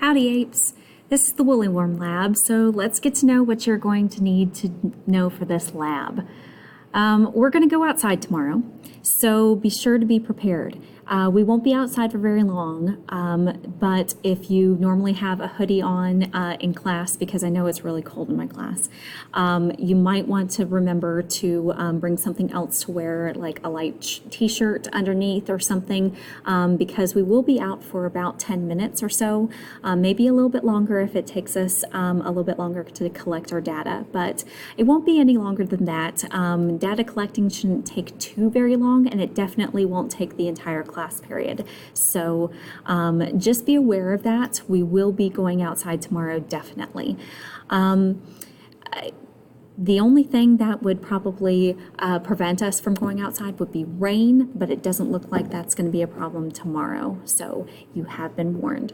Howdy apes, this is the Woolly Worm Lab, so let's get to know what you're going to need to know for this lab. We're going to go outside tomorrow, so be sure to be prepared. We won't be outside for very long, but if you normally have a hoodie on in class, because I know it's really cold in my class, you might want to remember to bring something else to wear, like a light t-shirt underneath or something, because we will be out for about 10 minutes or so, maybe a little bit longer if it takes us a little bit longer to collect our data, but it won't be any longer than that. Data collecting shouldn't take too very long, and it definitely won't take the entire class period. So just be aware of that. We will be going outside tomorrow, definitely. The only thing that would probably prevent us from going outside would be rain, but it doesn't look like that's going to be a problem tomorrow. So you have been warned.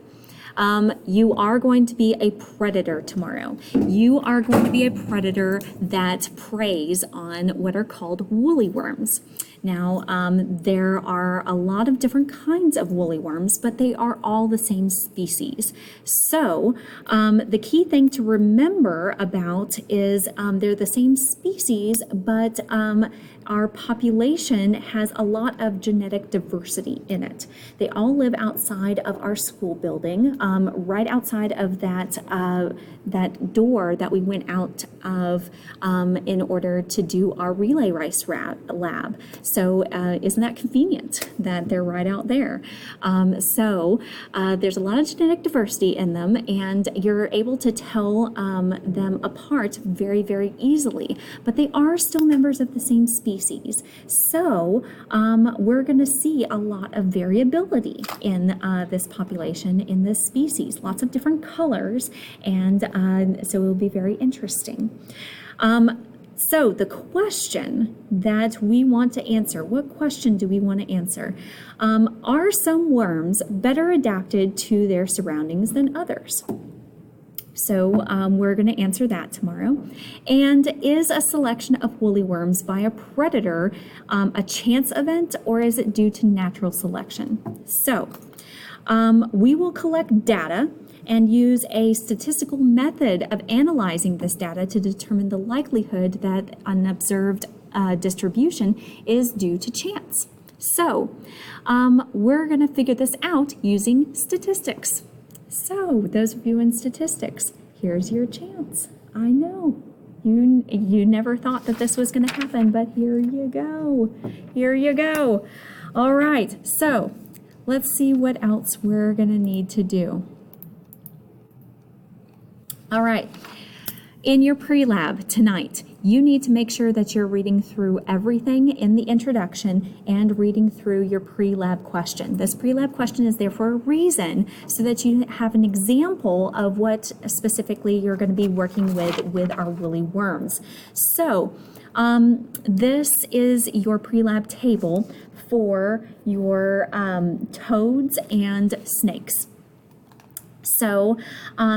You are going to be a predator tomorrow. You are going to be a predator that preys on what are called woolly worms. Now, there are a lot of different kinds of woolly worms, but they are all the same species. So the key thing to remember about is they're the same species, but our population has a lot of genetic diversity in it. They all live outside of our school building, right outside of that door that we went out of in order to do our relay race lab. So isn't that convenient that they're right out there? There's a lot of genetic diversity in them, and you're able to tell them apart very, very easily, but they are still members of the same species. So we're going to see a lot of variability in this population, in this species, lots of different colors, and so it will be very interesting. So the question that we want to answer, what question do we want to answer? Are some worms better adapted to their surroundings than others? So we're going to answer that tomorrow. And is a selection of woolly worms by a predator a chance event, or is it due to natural selection? So we will collect data and use a statistical method of analyzing this data to determine the likelihood that an observed distribution is due to chance. So we're going to figure this out using statistics. So those of you in statistics, here's your chance. I know you never thought that this was going to happen, but here you go. Here you go. All right, so let's see what else we're going to need to do. All right, in your pre-lab tonight, you need to make sure that you're reading through everything in the introduction and reading through your pre-lab question. This pre-lab question is there for a reason, so that you have an example of what specifically you're going to be working with our woolly worms. So this is your pre-lab table for your toads and snakes. So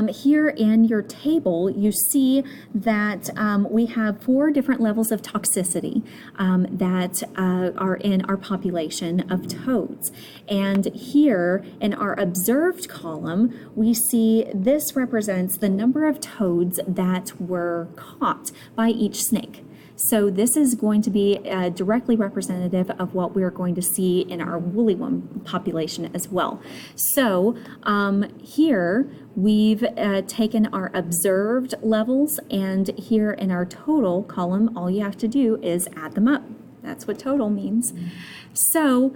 here in your table, you see that we have 4 different levels of toxicity that are in our population of toads. And here in our observed column, we see this represents the number of toads that were caught by each snake. So this is going to be directly representative of what we're going to see in our woolly worm population as well. So here we've taken our observed levels, and here in our total column, all you have to do is add them up. That's what total means. So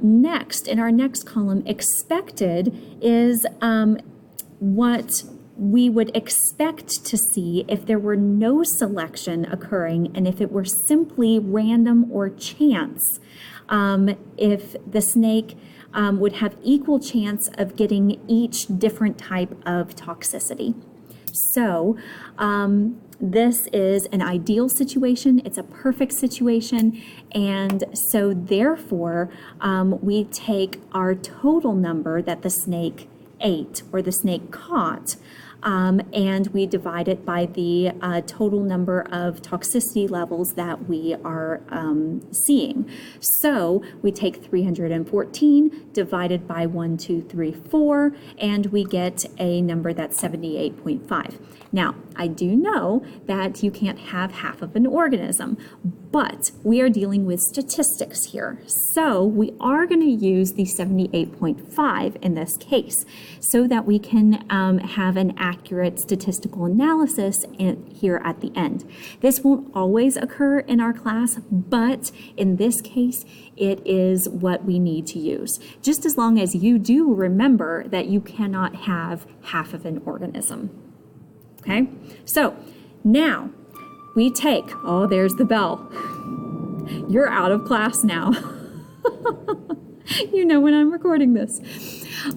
next, in our next column, expected is what we would expect to see if there were no selection occurring and if it were simply random or chance, if the snake would have equal chance of getting each different type of toxicity. So this is an ideal situation, it's a perfect situation, and so therefore we take our total number that the snake ate or the snake caught, and we divide it by the total number of toxicity levels that we are seeing. So we take 314 divided by 1, 2, 3, 4, and we get a number that's 78.5. Now, I do know that you can't have half of an organism, but we are dealing with statistics here. So we are going to use the 78.5 in this case so that we can have an accurate statistical analysis here at the end. This won't always occur in our class, but in this case, it is what we need to use. Just as long as you do remember that you cannot have half of an organism. Okay, so now we take, oh, there's the bell. You're out of class now. You know when I'm recording this.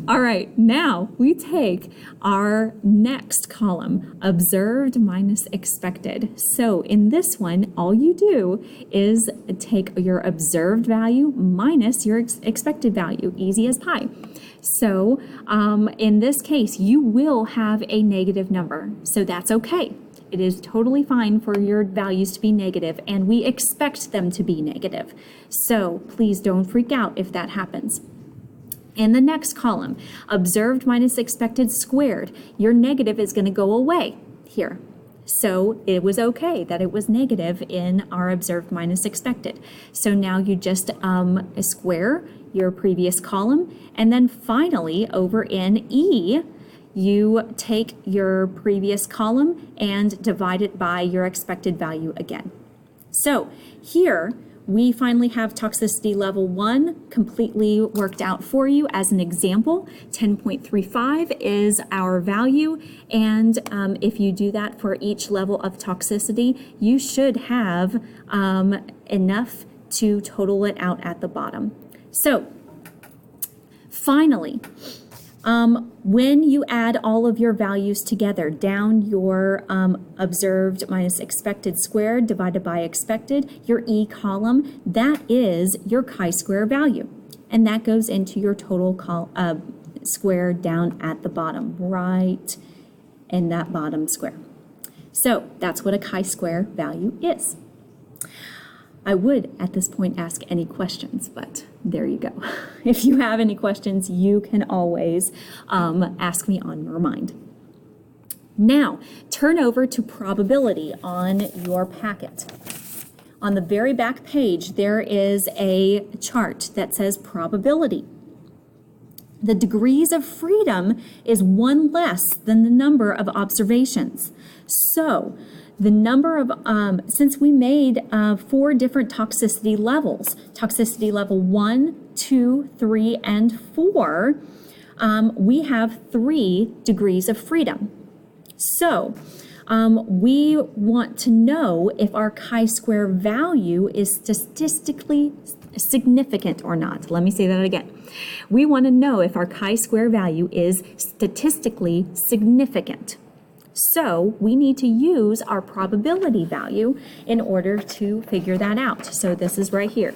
All right, now we take our next column, observed minus expected. So in this one, all you do is take your observed value minus your expected value, easy as pie. So in this case, you will have a negative number, so that's okay. It is totally fine for your values to be negative, and we expect them to be negative. So please don't freak out if that happens. In the next column, observed minus expected squared, your negative is going to go away here. So it was okay that it was negative in our observed minus expected. So now you just square your previous column, and then finally over in E, you take your previous column and divide it by your expected value again. So here we finally have toxicity level 1 completely worked out for you. As an example, 10.35 is our value, and if you do that for each level of toxicity, you should have enough to total it out at the bottom. So finally, when you add all of your values together, down your observed minus expected squared divided by expected, your E column, that is your chi-square value. And that goes into your total square down at the bottom, right in that bottom square. So that's what a chi-square value is. I would, at this point, ask any questions, but there you go. If you have any questions, you can always ask me on your mind. Now, turn over to probability on your packet. On the very back page, there is a chart that says probability. The degrees of freedom is 1 less than the number of observations. So, the number of, since we made 4 different toxicity levels, toxicity level 1, 2, 3, and 4, we have 3 degrees of freedom. So we want to know if our chi-square value is statistically significant or not. Let me say that again. We want to know if our chi-square value is statistically significant. So we need to use our probability value in order to figure that out. So this is right here,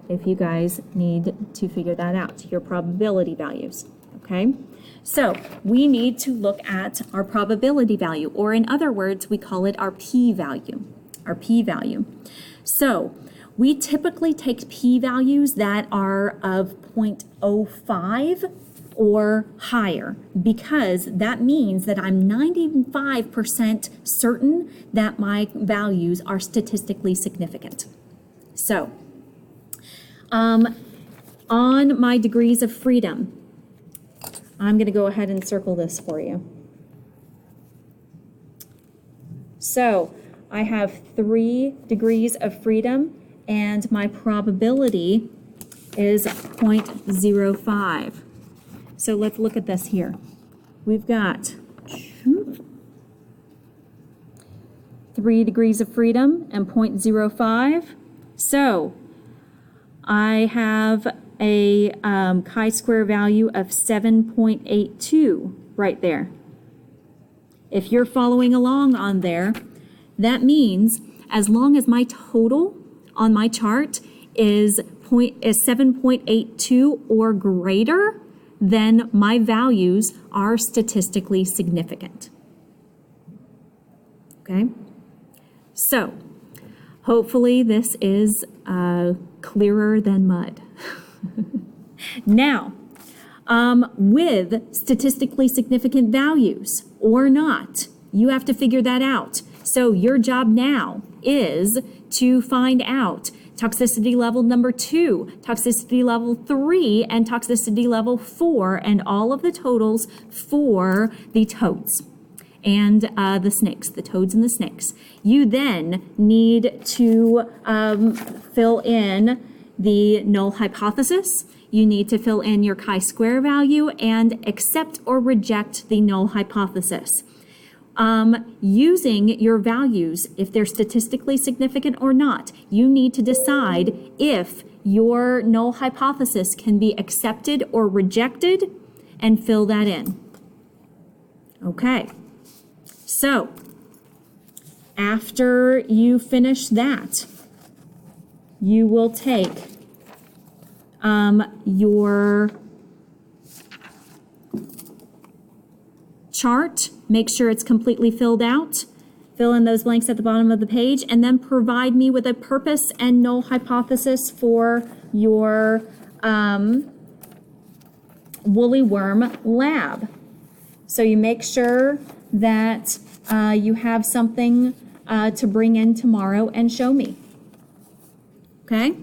if you guys need to figure that out, your probability values, okay? So we need to look at our probability value, or in other words, we call it our p-value, So we typically take p-values that are of 0.05 or higher, because that means that I'm 95% certain that my values are statistically significant. So, on my degrees of freedom, I'm going to go ahead and circle this for you. So, I have 3 degrees of freedom, and my probability is 0.05. So let's look at this here. We've got 3 degrees of freedom and 0.05. So I have a chi-square value of 7.82 right there. If you're following along on there, that means as long as my total on my chart is 7.82 or greater, then my values are statistically significant. Okay? So, hopefully this is clearer than mud. Now, with statistically significant values or not, you have to figure that out. So your job now is to find out toxicity level number 2, toxicity level 3, and toxicity level 4, and all of the totals for the toads and the snakes, the toads and the snakes. You then need to fill in the null hypothesis. You need to fill in your chi-square value and accept or reject the null hypothesis. Using your values, if they're statistically significant or not, you need to decide if your null hypothesis can be accepted or rejected and fill that in. Okay, so after you finish that, you will take your chart, make sure it's completely filled out, fill in those blanks at the bottom of the page, and then provide me with a purpose and null hypothesis for your woolly worm lab. So you make sure that you have something to bring in tomorrow and show me. Okay?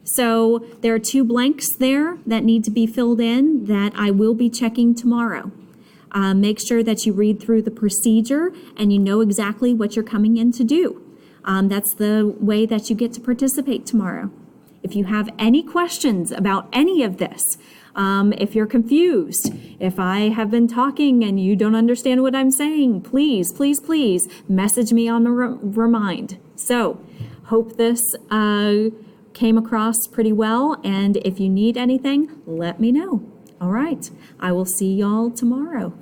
So there are 2 blanks there that need to be filled in that I will be checking tomorrow. Make sure that you read through the procedure and you know exactly what you're coming in to do. That's the way that you get to participate tomorrow. If you have any questions about any of this, if you're confused, if I have been talking and you don't understand what I'm saying, please, please, please message me on the Remind. So, hope this came across pretty well, and if you need anything, let me know. All right, I will see y'all tomorrow.